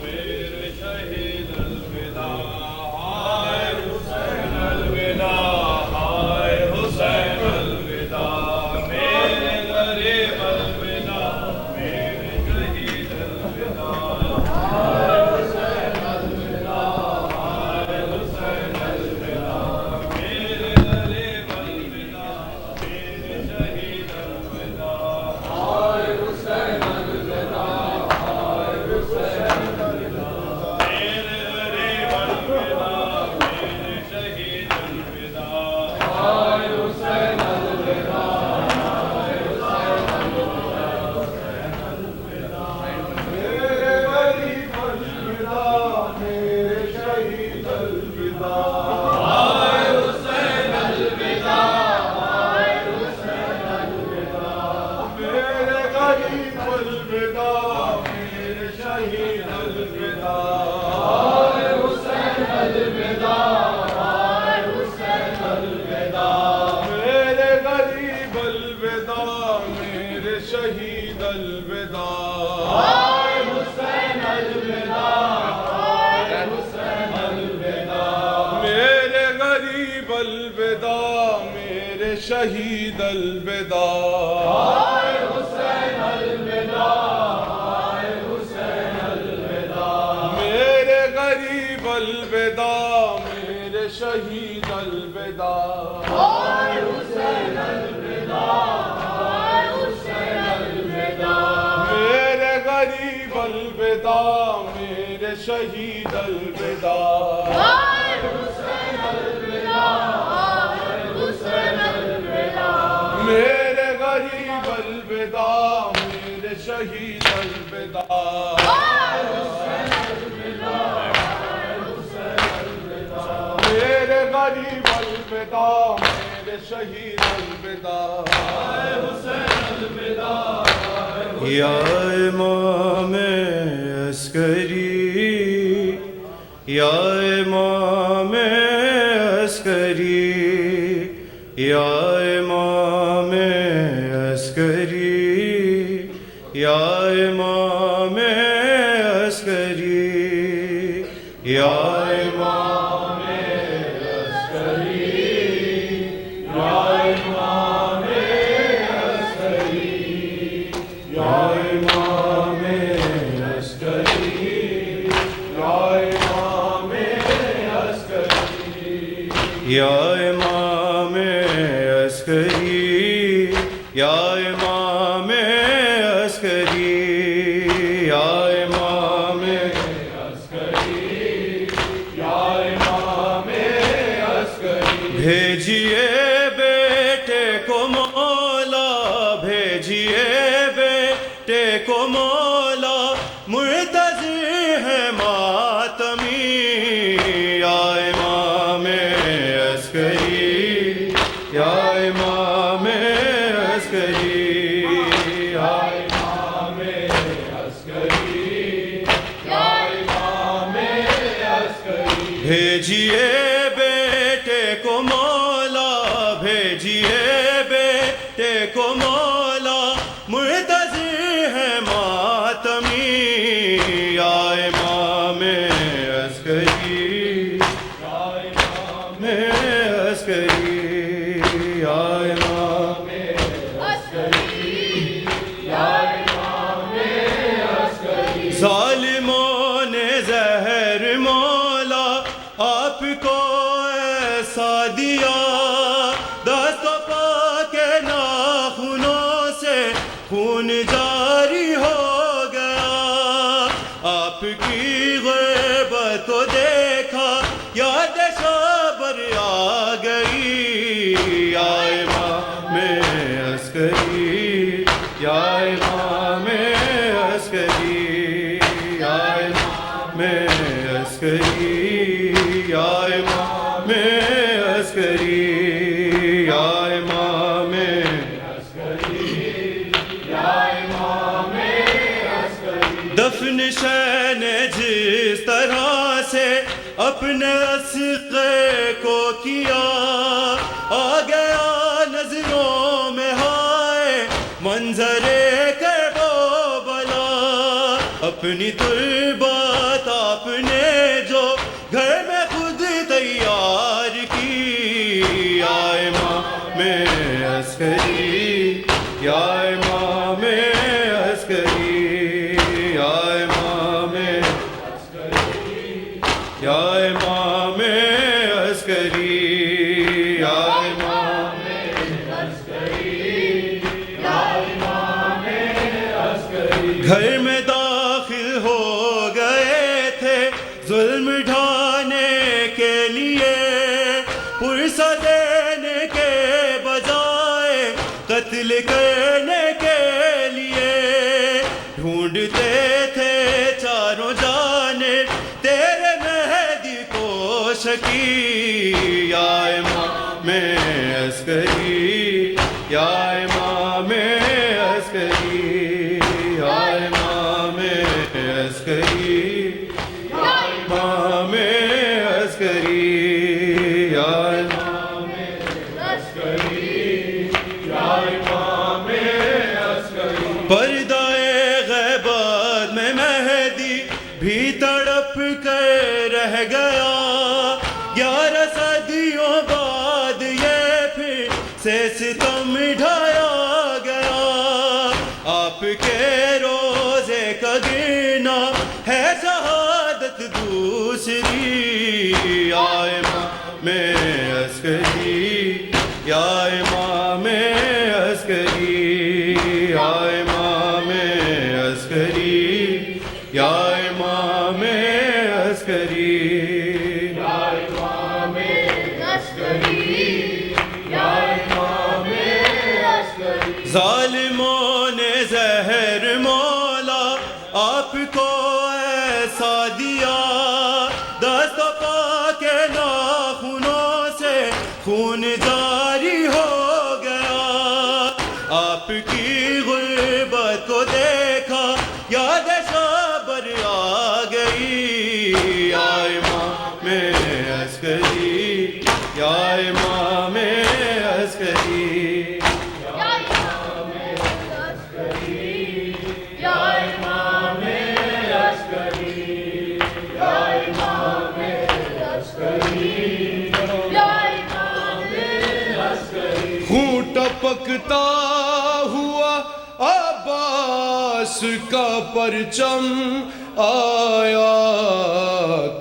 میرے شہید الوداع، ہائے حسین الوداع، ہائے حسین الوداع، میرے غریب الوداع، میرے شہید الوداع، ہائے حسین الوداع، ہائے حسین الوداع، میرے غریب الوداع، میرے شہید الوداع، ہائے حسین الوداع، شہید الوداع، ہائے حسین الوداع، ہائے حسین الوداع، میرے غریب الوداع، میرے شہید الوداع، ہائے حسین الوداع، ہائے حسین الوداع، میرے غریب الوداع، میرے شہید الوداع، ہائے حسین الوداع، غریب الوداع، میرے شہید الوداع، ہائے حسین الوداع، ہائے حسین الوداع، میرے غریب الوداع، میرے شہید الوداع، ہائے حسین الوداع، ہائے حسین الوداع، میرے غریب الوداع، میرے شہید الوداع، ہائے حسین الوداع، یا امام عسکری، یا امام عسکری، یا امام عسکری، یا امام عسکری، یا امام عسکری، یا امام عسکری، یا امام عسکری، یا امام عسکری، یا امام عسکری، یا امام عسکری، یا امام عسکری، یا امام عسکری، بھیجیے بیٹے کو مولا، بھیجیے بیٹے کو مولا، منتظر ہے ماتمی، یا امام عسکری، یا امام عسکری، یا امام عسکری، یا امام عسکری، بھیجیے بیٹے کو مولا، بھیجیے بیٹے کو مولا، منتظر ہے ماتمی، یا امام عسکری، یا امام عسکری، یا امام عسکری، یا امام عسکری، ظالموں نے زہر مولا آپ کو ایسا دیا، دست و پا کے ناخنوں سے خون جاری ہو گیا، آپ کی غیبت کو دیکھا یاد شبر آ گئی، یا امام عسکری، یا امام عسکری، یا امام عسکری، یا امام عسکری، یا امام عسکری، یا امام عسکری، دفن شہ نے جس طرح سے اپنے عصقے کو کیا، آ گیا نظروں میں ہائے منظر کرب و بلا، اپنی تربت آپ نے جو گھر میں خود تیار کی، یا امام عسکری، یا امام عسکری، یا امام عسکری، یا امام عسکری، یا امام عسکری، یا امام عسکری۔ گھر میں داخل ہو گئے تھے ظلم ڈھانے کے لیے، پرسہ دینے کے بجائے قتل کرنے کے لیے، ڈھونڈتے تھے چاروں جانب تیرے مہدی کو شکی، یا امام عسکری، یا امام عسکری، یا امام عسکری، یا امام عسکری، یا امام عسکری، یا امام عسکری۔ پردہ غیبت میں مہدی بھی تڑپ کر رہ گیا، 11 صدیوں بعد یہ پھر سے ستم ڈھایا گیا، آپ کے روزے کا گرنا ہے شہادت دوسری، یا امام عسکری، یا امام عسکری، یا امام عسکری، یا امام عسکری، یا امام عسکری، یا امام عسکری۔ ظالموں نے زہر مولا آپ کو ایسا دیا، دست و پا کے ناخنوں سے خون جاری ہو گیا، آپ کی غربت کو دیکھا یاد صبر آ گئی، یا امام عسکری، یا امام عسکری، یا امام عسکری، یا امام عسکری، یا امام عسکری، یا امام عسکری۔ خون ٹپکتا ہوا عباس کا پرچم آیا،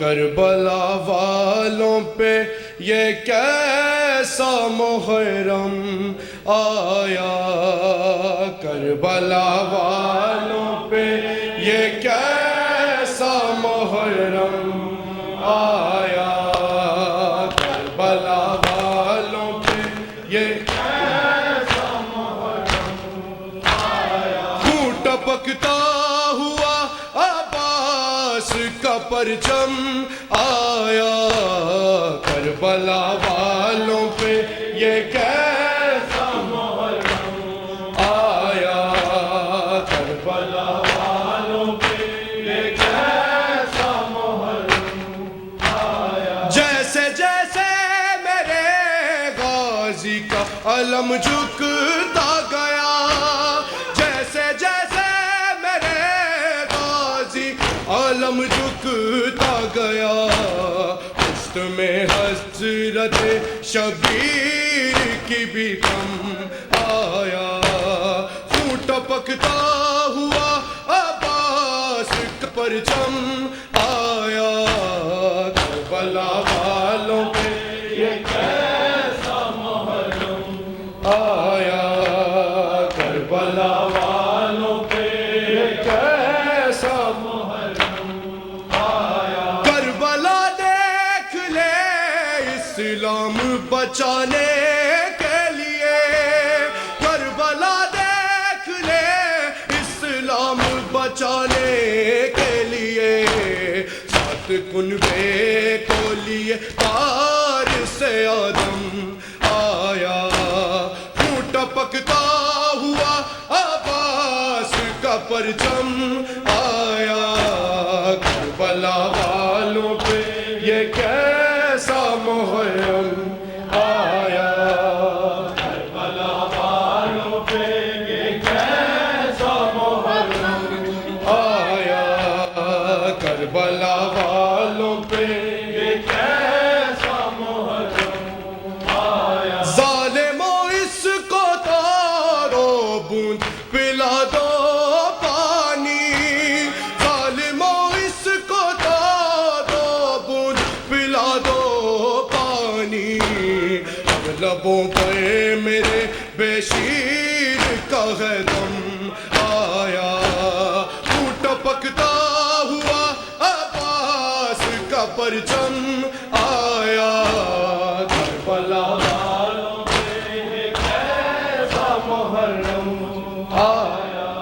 کربلا والوں پہ یہ کیسا محرم آیا، کربلا والوں پہ یہ کیسا محرم آیا، کربلا والوں پہ یہ کیسا محرم آیا۔ خون ٹپکتا ہوا عباس کا پرچم آیا، کربلا والوں پہ یہ کیسا محرم آیا، کربلا والوں پہ یہ کیسا محرم آیا۔ جیسے جیسے میرے غازی کا علم جھکتا گیا، جیسے جیسے میرے غازی علم جھکتا گیا، پشت میں حسرت شبیر کی بھی کم آیا، خون ٹپکتا ہوا عباس کا پرچم آیا، کربلا والوں پہ یہ کیسا محرم آیا، کربلا والوں پہ یہ کیسا محرم آیا۔ کربلا دیکھ لے اسلام بچانے کے لیے، کربلا دیکھ لے اسلام بچانے کے لیے، سات کنبے کو لیے پار سے آدم آیا، خون ٹپکتا ہوا عباس کا پرچم آیا، کربلا والوں پہ یہ کیسا محرم آیا، کربلا والوں پہ یہ کیسا محرم آیا، بے شیر کا ہے دم آیا، خون ٹپکتا ہوا عباس کا پرچم آیا، کربلا والوں پہ یہ کیسا محرم آیا،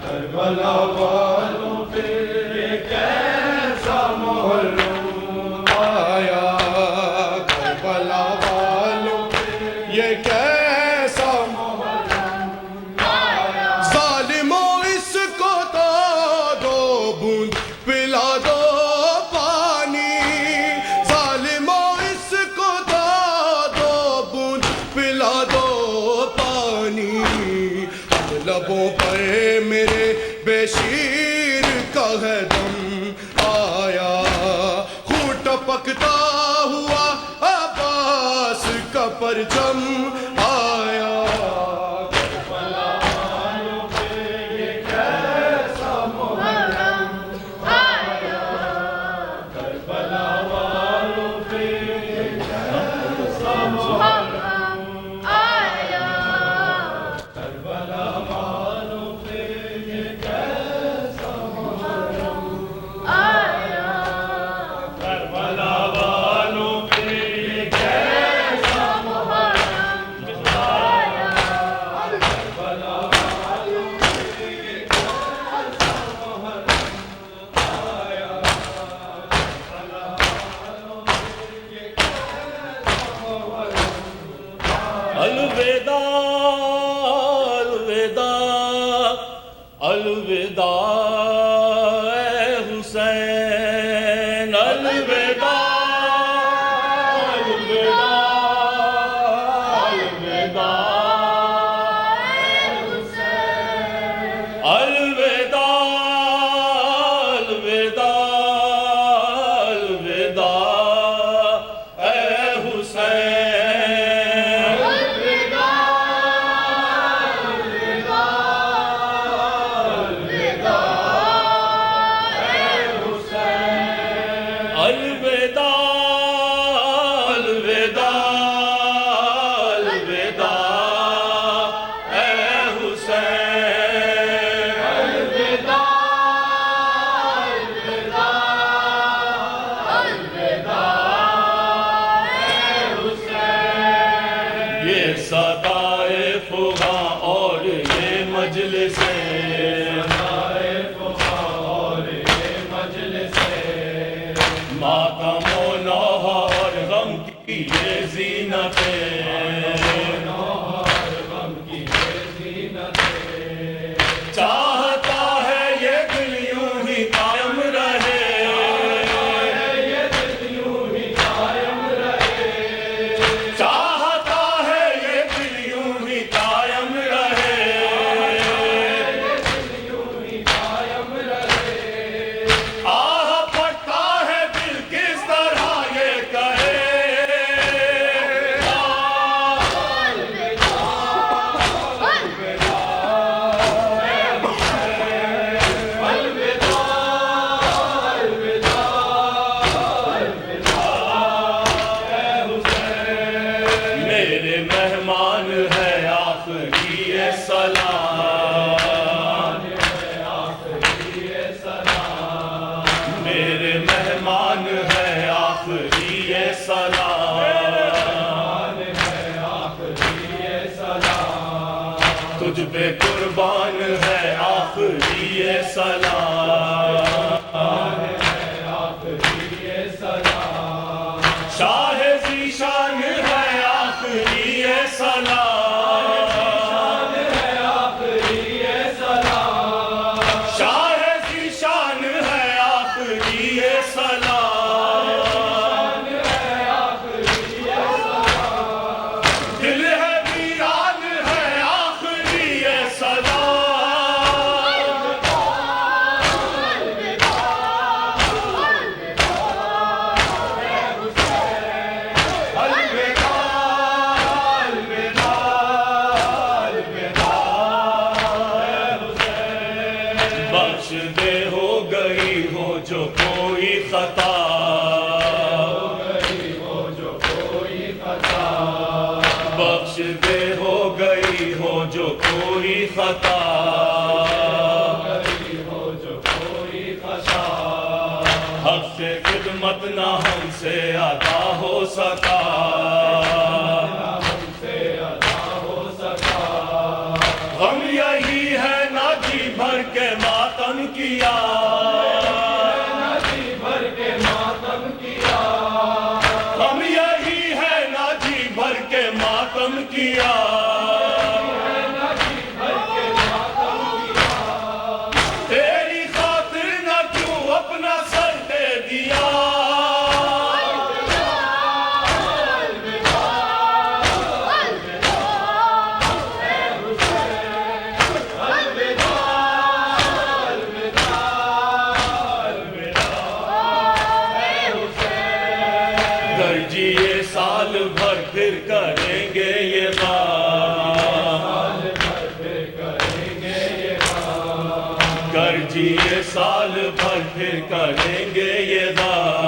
کربلا والوں پہ یہ کیسا محرم آیا، کربلا والوں پہ یہ کیسا محرم آیا، ظالموں اس کو تو دو بوند پلا دو پانی، ظالموں اس کو تو دو بوند پلا دو پانی، لبوں پر میرے بے شیر کا ہے دم آیا، خون ٹپکتا ہوا عباس کا پرچم آیا، کربلا والوں پہ یہ کیسا محرم آیا، کربلا والوں پہ یہ کیسا محرم آیا، کربلا والوں پہ یہ کیسا محرم آیا، کربلا والوں پہ یہ کیسا محرم آیا، کربلا والوں پہ یہ کیسا محرم آیا، کربلا والوں پہ یہ کیسا محرم الوداع الوداع الوداع اے حسین، الوداع الوداع الوداع الوداع الوداع اے حسین، الوداع الوداع الوداع اے حسین، الوداع الوداع اے حسین، یہ صدائے فغاں اور یہ مجلس ماتم و نوحہ اور غم کی یہ زینت چاہتا ہے یہ دل یوں ہی قائم رہے، چاہتا ہے یہ دل یوں ہی قائم رہے، آہ پھٹتا ہے دل کس طرح یہ کہے، میرے مہمان ہے آخری یہ سلام، میرے مہمان ہے آخری یہ سلام، تجھ پہ قربان ہے آخری یہ سلام، شاہ ذیشان ہے آخری یہ سلام، شاہ ذیشان ہے آخری یہ سلام، دل ہے ویران ہے آخری یہ سلام، کوئی خطا حق سے خدمت نہ ہم سے ادا ہو سکا غم یہی ہے نہ جی بھر کے ماتم کیا غم یہی ہے نہ جی بھر کے ماتم کیا تیری خاطر نہ کیوں اپنا سر دے دیا گر جی یہ سال بھر پھر کریں گے یہ بات گر جی یہ سال بھر پھر کریں گے یہ بات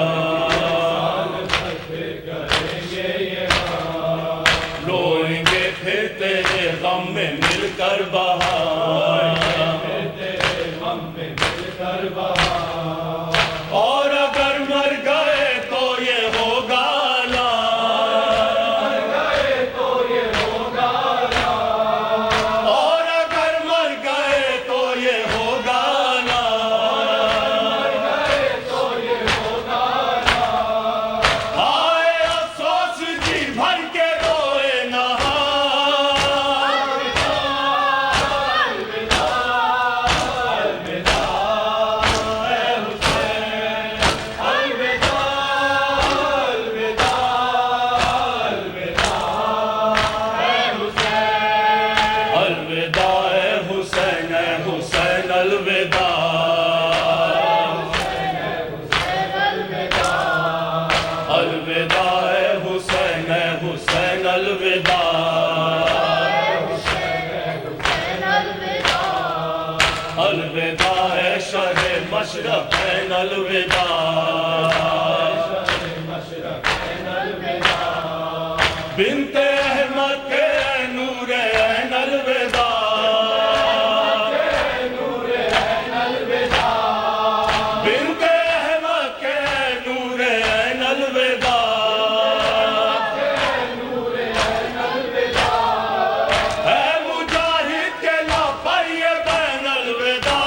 روئیں گے پھر تیرے غم میں مل کر بہار اور اگر مر گئے تو یہ ہوگا نا اور اگر مر گئے تو یہ ہوگا نا ہائے افسوس جی بھر کے روئے نہ الوداع اے حسین الوداع الوداع اے حسین الوداع الوداع اے شہ مشرقین الوداع بنت احمد کے نور عین الوداع بنت احمد کے نور عین الوداع اے مجاہد کے لاپر یہ بین الوداع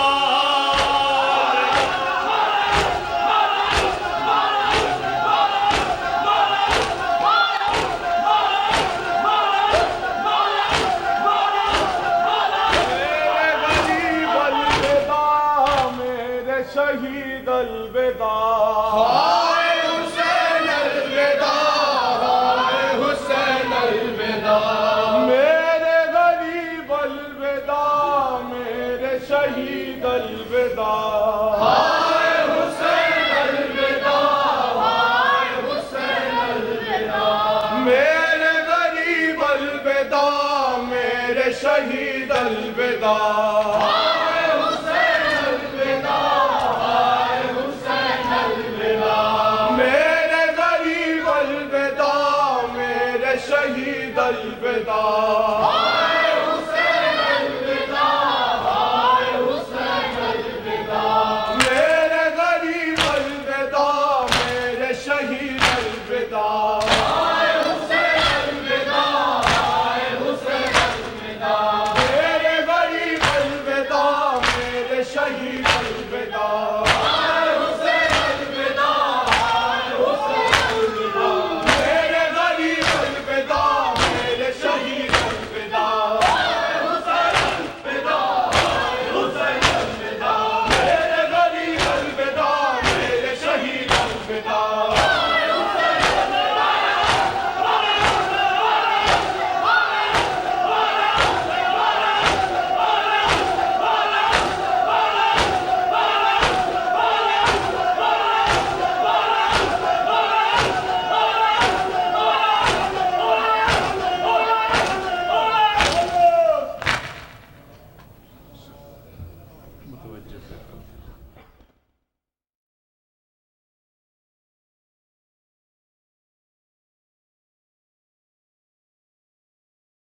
شہید الوداع ہائے حسین الوداع ہائے حسین الوداع میرے غریب الوداع میرے شہید الوداع ہائے حسین الوداع ہائے حسین الوداع میرے غریب الوداع میرے شہید الوداع